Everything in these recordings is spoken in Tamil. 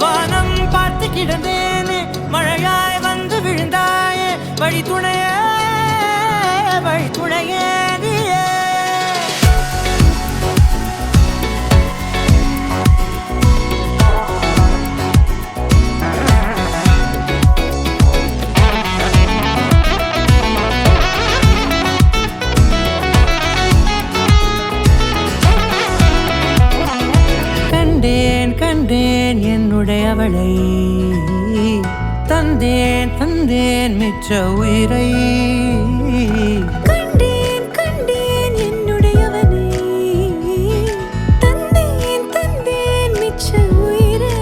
வானம் பார்த்து கிடந்தேனே மழையாய் வந்து விழுந்தாயே வழி துணையே வழி துணையே நீயே கண்டேன் கண்டேன் என்னுடையவளை தந்தேன் தந்தேன் மிச்ச உயிரை கண்டேன் கண்டேன் என்னுடையவனை தந்தேன் தந்தேன் மிச்ச உயிரை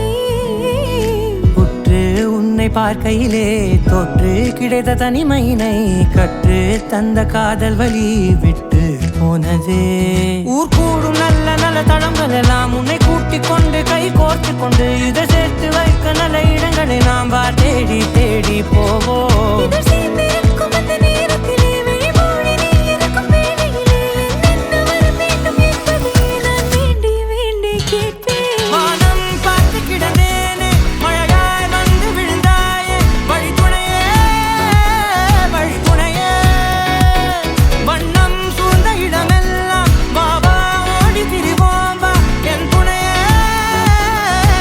உற்று உன்னை பார்க்கையிலே தொற்று கிடைத்த தனிமையினை கற்று தந்த காதல் வழி விட்டு போனதே ஊர் கூடும் நல்ல நல்ல தளங்கள் எல்லாம் உன்னை கூட்டிக் கொண்டு கை கோர்த்து கொண்டு இதை சேர்த்து வைக்க நல்ல இடங்களை நாம் தேடி தேடி போவோம் இதழ் சேர்ந்திருக்கும் அந்த நேரத்திலே விழிமூடி நீ இருக்கும் வேளையிலே என்னென்ன வர வேண்டும் என்பதை நான் வேண்டி வேண்டி கேட்பேன் வானம் பார்த்து கிடந்தேனே மழையாய் வந்து விழுந்தாயே வழி துணையே வழி துணையே வண்ணம் சூழ்ந்த இடமெல்லாம் பாபா ஓடி திரிவோம் வா என் துணையே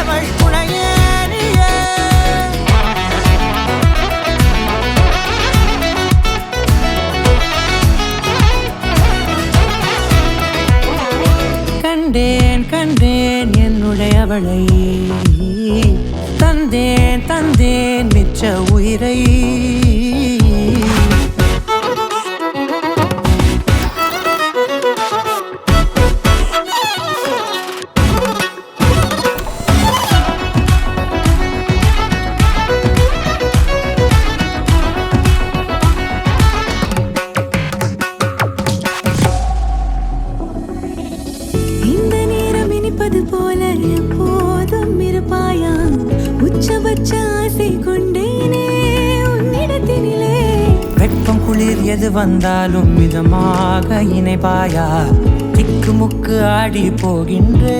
வழி துணையே நீயே கண்டேன் கண்டேன் என்னுடையவளை தந்தேன் தந்தேன் மிச்ச உயிரை இந்த நேரம் இனிப்பது போல எப்போதும் இருப்பாயா உச்சபட்ச ஆசை கொண்டேனே உன்னிடத்தினிலே வெப்பம் குளிர் எது வந்தாலும் மிதமாக இணைப்பாயா திக்கு முக்கு ஆடி போகின்றே